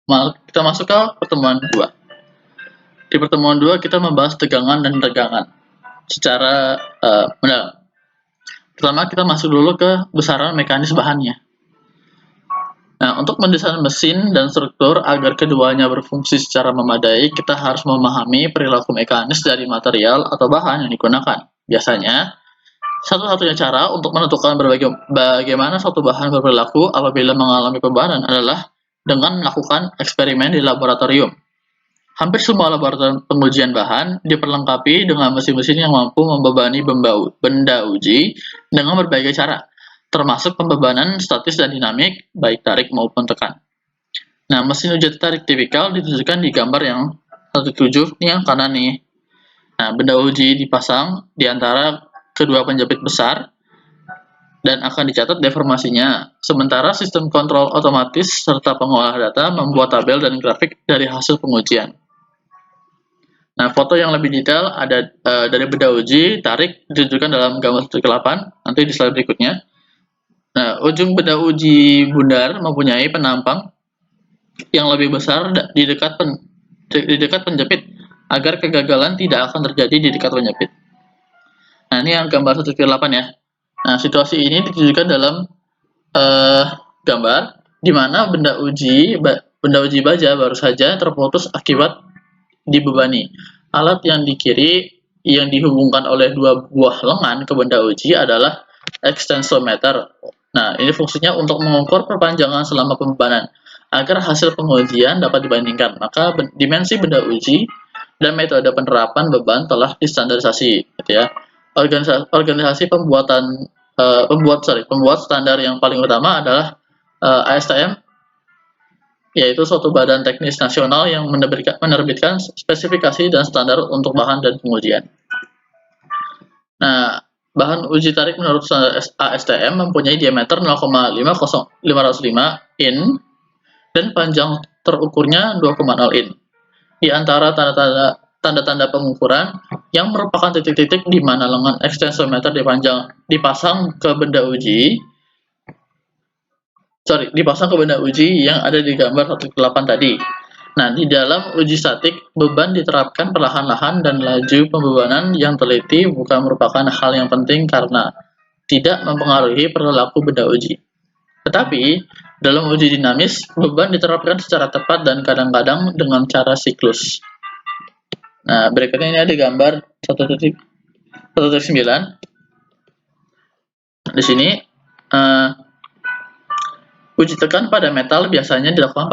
Kita masuk ke pertemuan 2. Di pertemuan 2 kita membahas tegangan dan regangan secara mendalam. Pertama kita masuk dulu ke besaran mekanis bahannya. Nah, untuk mendesain mesin dan struktur agar keduanya berfungsi secara memadai, kita harus memahami perilaku mekanis dari material atau bahan yang digunakan. Biasanya, satu-satunya cara untuk menentukan bagaimana suatu bahan berperilaku apabila mengalami perubahan adalah dengan melakukan eksperimen di laboratorium. Hampir semua laboratorium pengujian bahan diperlengkapi dengan mesin-mesin yang mampu membebani benda uji dengan berbagai cara, termasuk pembebanan statis dan dinamik, baik tarik maupun tekan. Nah, mesin uji tarik tipikal ditunjukkan di gambar yang 17 nih yang kanan nih. Nah, benda uji dipasang di antara kedua penjepit besar dan akan dicatat deformasinya. Sementara sistem kontrol otomatis serta pengolah data membuat tabel dan grafik dari hasil pengujian. Nah, foto yang lebih detail ada dari benda uji tarik ditunjukkan dalam gambar 1/8, nanti di slide berikutnya. Nah, ujung benda uji bundar mempunyai penampang yang lebih besar di dekat penjepit agar kegagalan tidak akan terjadi di dekat penjepit. Nah, ini yang gambar 1/8 ya. Nah, situasi ini ditunjukkan dalam gambar di mana benda uji baja baru saja terputus akibat dibebani. Alat yang di kiri yang dihubungkan oleh dua buah lengan ke benda uji adalah extensometer. Nah, ini fungsinya untuk mengukur perpanjangan selama pembebanan. Agar hasil pengujian dapat dibandingkan, maka dimensi benda uji dan metode penerapan beban telah distandarisasi, gitu ya. Organisasi pembuat standar yang paling utama adalah ASTM, yaitu suatu badan teknis nasional yang menerbitkan spesifikasi dan standar untuk bahan dan pengujian. Nah, bahan uji tarik menurut standar ASTM mempunyai diameter 0,505 in dan panjang terukurnya 2,0 in. Di antara tanda-tanda pengukuran yang merupakan titik-titik di mana lengan extensometer dipasang ke benda uji yang ada di gambar 1/8 tadi. Nah, di dalam uji statik, beban diterapkan perlahan-lahan dan laju pembebanan yang teliti bukan merupakan hal yang penting karena tidak mempengaruhi perilaku benda uji. Tetapi, dalam uji dinamis, beban diterapkan secara tepat dan kadang-kadang dengan cara siklus. Nah, berikutnya ini ada gambar 1.9. Di sini, uji tekan pada metal biasanya dilakukan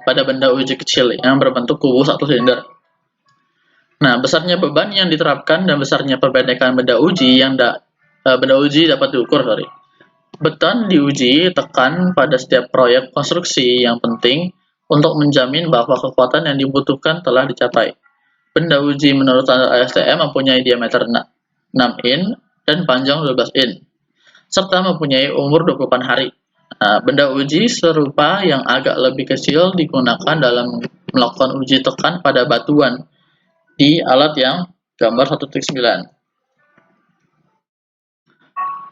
pada benda uji kecil yang berbentuk kubus atau silinder. Nah, besarnya beban yang diterapkan dan besarnya perpendekan benda uji dapat diukur. Beton diuji tekan pada setiap proyek konstruksi yang penting untuk menjamin bahwa kekuatan yang dibutuhkan telah dicapai. Benda uji menurut standar ASTM mempunyai diameter 6 in dan panjang 12 in, serta mempunyai umur 24 hari. Nah, benda uji serupa yang agak lebih kecil digunakan dalam melakukan uji tekan pada batuan di alat yang gambar 1.9.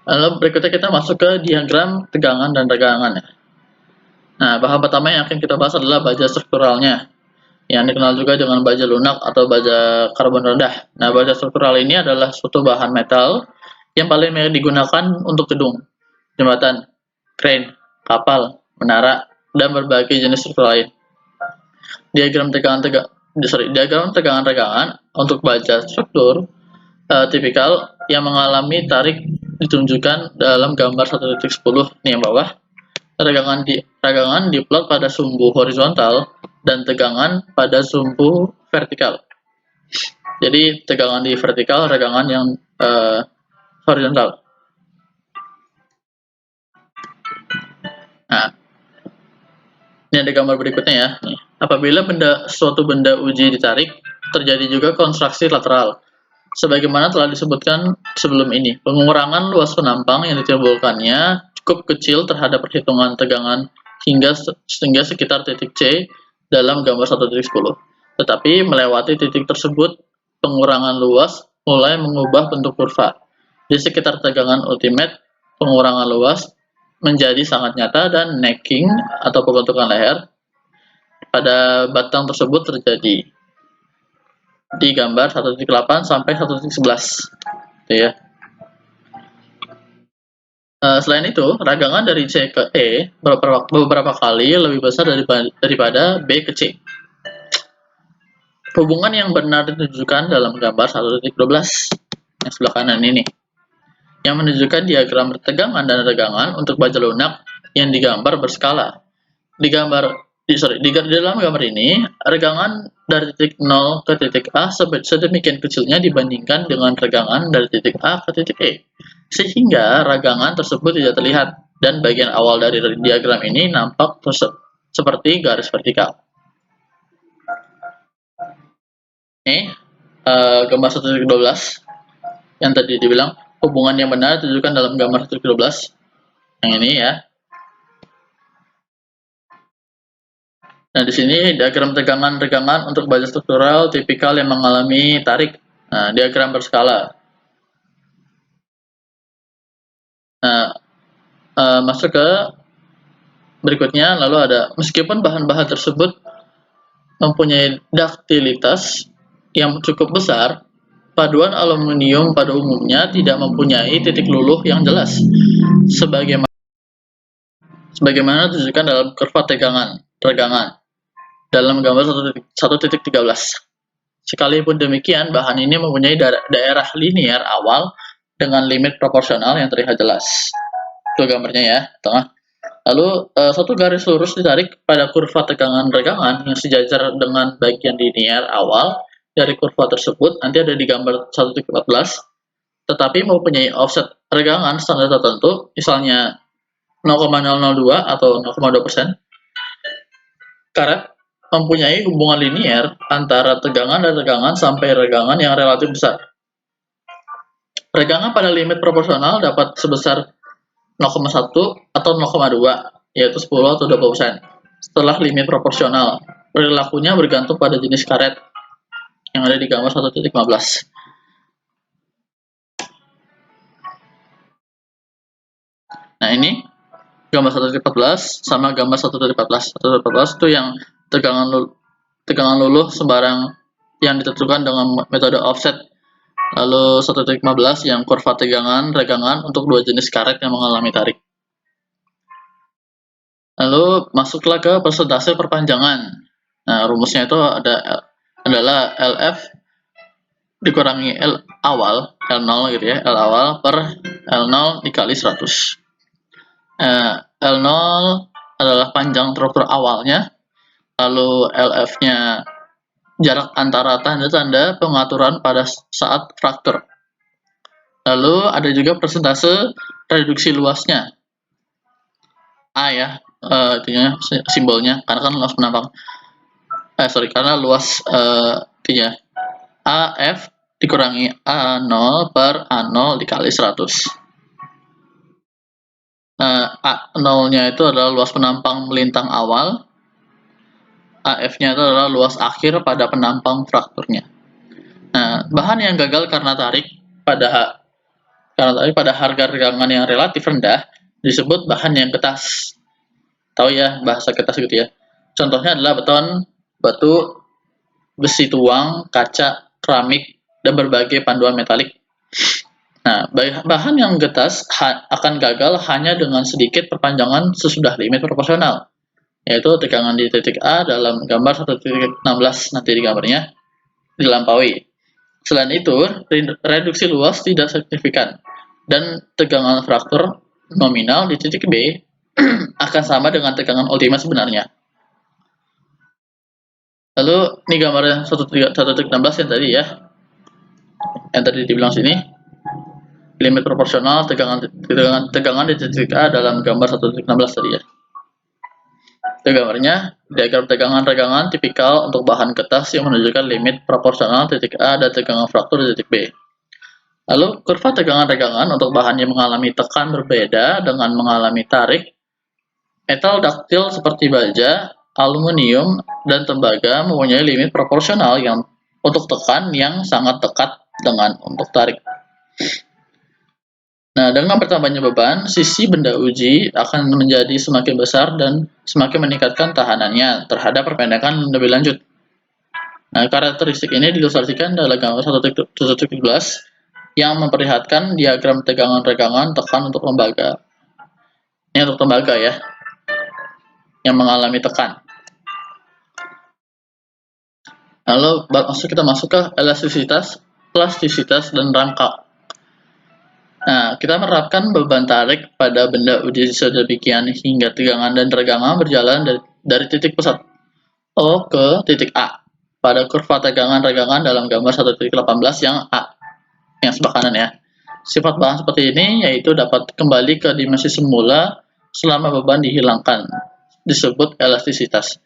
Lalu berikutnya kita masuk ke diagram tegangan dan regangan. Nah, bahan pertama yang akan kita bahas adalah baja strukturalnya, yang dikenal juga dengan baja lunak atau baja karbon rendah. Nah, baja struktural ini adalah suatu bahan metal yang paling banyak digunakan untuk gedung, jembatan, crane, kapal, menara, dan berbagai jenis struktur lain. Diagram tegangan regangan untuk baja struktur tipikal yang mengalami tarik ditunjukkan dalam gambar 1.10 nih yang bawah. Regangan diplot pada sumbu horizontal dan tegangan pada sumbu vertikal. Jadi tegangan di vertikal, regangan yang horizontal. Nah, ini ada gambar berikutnya ya. Nih, apabila suatu benda uji ditarik, terjadi juga kontraksi lateral. Sebagaimana telah disebutkan sebelum ini, pengurangan luas penampang yang ditimbulkannya cukup kecil terhadap perhitungan tegangan hingga sekitar titik C dalam gambar 1.10. Tetapi melewati titik tersebut, pengurangan luas mulai mengubah bentuk kurva. Di sekitar tegangan ultimate, pengurangan luas menjadi sangat nyata dan necking atau pembentukan leher pada batang tersebut terjadi di gambar 1.8 sampai 1.11, gitu ya. Selain itu, ragangan dari C ke E beberapa kali lebih besar daripada B ke C. Hubungan yang benar ditunjukkan dalam gambar 1.12 yang sebelah kanan ini, yang menunjukkan diagram tegangan dan regangan untuk baja lunak yang digambar berskala. Di dalam gambar ini, regangan dari titik 0 ke titik A sedemikian kecilnya dibandingkan dengan regangan dari titik A ke titik E, sehingga ragangan tersebut tidak terlihat, dan bagian awal dari diagram ini nampak seperti garis vertikal. Ini gambar 1.12 yang tadi dibilang hubungan yang benar ditunjukkan dalam gambar 1.12 yang ini ya. Nah, di sini diagram tegangan-regangan untuk baja struktural tipikal yang mengalami tarik. Nah, diagram berskala. Nah, masuk ke berikutnya, lalu ada, meskipun bahan-bahan tersebut mempunyai duktilitas yang cukup besar, paduan aluminium pada umumnya tidak mempunyai titik luluh yang jelas, sebagaimana ditunjukkan dalam kurva tegangan-regangan dalam gambar 1.13. Sekalipun demikian, bahan ini mempunyai daerah linear awal dengan limit proporsional yang terlihat jelas. Itu gambarnya ya, tengah. Lalu satu garis lurus ditarik pada kurva tegangan-regangan yang sejajar dengan bagian linear awal dari kurva tersebut. Nanti ada di gambar 1.14, tetapi mempunyai offset regangan standar tertentu, misalnya 0,002 atau 0,2%. Karet mempunyai hubungan linear antara tegangan dan regangan sampai regangan yang relatif besar. Regangan pada limit proporsional dapat sebesar 0,1 atau 0,2, yaitu 10 atau 20%. Setelah limit proporsional, perilakunya bergantung pada jenis karet yang ada di gambar 1.15. Nah, ini gambar 1.14 sama gambar 1.14. 1.14 itu yang tegangan luluh sembarang yang ditentukan dengan metode offset. Lalu 1.15 yang kurva tegangan-regangan untuk dua jenis karet yang mengalami tarik. Lalu masuklah ke persentase perpanjangan. Nah, rumusnya itu adalah LF dikurangi L awal, L0 gitu ya, L awal per L0 dikali 100. L0 adalah panjang struktur awalnya, lalu LF-nya jarak antara tanda-tanda pengaturan pada saat fraktur. Lalu ada juga persentase reduksi luasnya, A ya, artinya simbolnya, karena kan luas penampang. Karena luas artinya AF dikurangi A0 per A0 dikali 100. A0-nya itu adalah luas penampang melintang awal, AF-nya itu adalah luas akhir pada penampang frakturnya. Nah, bahan yang gagal karena tarik pada harga regangan yang relatif rendah disebut bahan yang ketas. Tahu ya bahasa ketas gitu ya. Contohnya adalah beton, batu, besi tuang, kaca, keramik, dan berbagai panduan metalik. Nah, bahan yang getas akan gagal hanya dengan sedikit perpanjangan sesudah limit proporsional, yaitu tegangan di titik A dalam gambar 1.16 nanti di gambarnya dilampaui. Selain itu, reduksi luas tidak signifikan, dan tegangan fraktur nominal di titik B akan sama dengan tegangan ultima sebenarnya. Lalu ini gambarnya 1.16 yang tadi ya, yang tadi dibilang sini. Limit proporsional tegangan di titik A dalam gambar 1.16 tadi ya. Itu gambarnya, diagram tegangan-regangan tipikal untuk bahan ketas yang menunjukkan limit proporsional titik A dan tegangan fraktur di titik B. Lalu kurva tegangan-regangan untuk bahan yang mengalami tekan berbeda dengan mengalami tarik. Metal duktil seperti baja, aluminium, dan tembaga mempunyai limit proporsional yang untuk tekan yang sangat dekat dengan untuk tarik. Nah, dengan bertambahnya beban, sisi benda uji akan menjadi semakin besar dan semakin meningkatkan tahanannya terhadap perpendekan lebih lanjut. Nah, karakteristik ini diilustrasikan dalam gambar 1.17 yang memperlihatkan diagram tegangan-regangan tekan untuk lembaga. Ini untuk tembaga ya, yang mengalami tekan. Lalu kita masuk ke elastisitas, plastisitas, dan rangka. Nah, kita menerapkan beban tarik pada benda uji sedemikian hingga tegangan dan regangan berjalan dari titik pusat O ke titik A pada kurva tegangan regangan dalam gambar 1.18 yang A, yang sebelah kanan ya. Sifat bahan seperti ini yaitu dapat kembali ke dimensi semula selama beban dihilangkan, disebut elastisitas.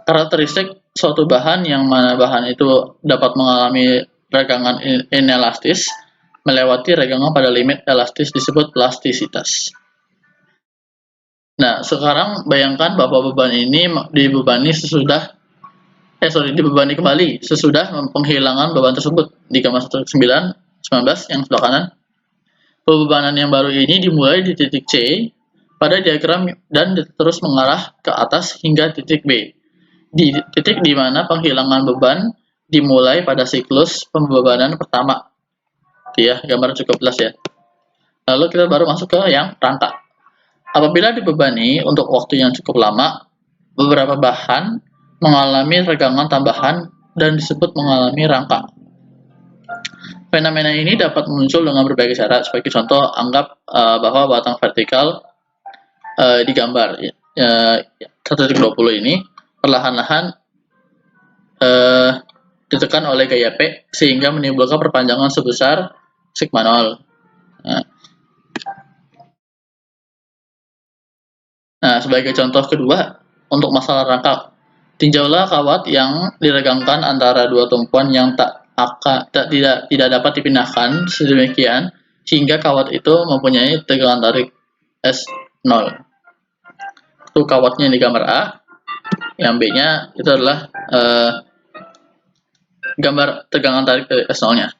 Karakteristik suatu bahan yang mana bahan itu dapat mengalami regangan inelastis melewati regangan pada limit elastis disebut plastisitas. Nah, sekarang bayangkan bahwa beban ini dibebani kembali sesudah penghilangan beban tersebut di gambar 19 yang sebelah kanan. Pembebanan yang baru ini dimulai di titik C pada diagram dan terus mengarah ke atas hingga titik B. Di titik di mana penghilangan beban dimulai pada siklus pembebanan pertama. Ya, gambar cukup jelas ya. Lalu kita baru masuk ke yang rangka. Apabila dibebani untuk waktu yang cukup lama, beberapa bahan mengalami regangan tambahan dan disebut mengalami rangka. Fenomena ini dapat muncul dengan berbagai cara. Sebagai contoh, anggap bahwa batang vertikal di gambar 1.20 ini perlahan-lahan ditekan oleh gaya P sehingga menimbulkan perpanjangan sebesar sigma 0. Nah, sebagai contoh kedua, untuk masalah rangka, tinjaulah kawat yang diregangkan antara dua tumpuan yang tidak dapat dipindahkan sedemikian hingga kawat itu mempunyai tegangan tarik S0. Itu kawatnya di gambar A, yang B-nya itu adalah gambar tegangan tarik dari S0-nya.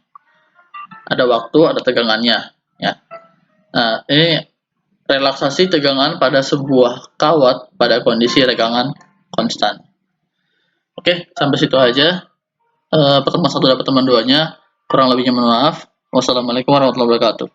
Ada waktu, ada tegangannya. Ya. Nah, ini relaksasi tegangan pada sebuah kawat pada kondisi regangan konstan. Oke, sampai situ aja. Pertemuan 1 dan pertemuan 2-nya. Kurang lebihnya mohon maaf. Wassalamualaikum warahmatullahi wabarakatuh.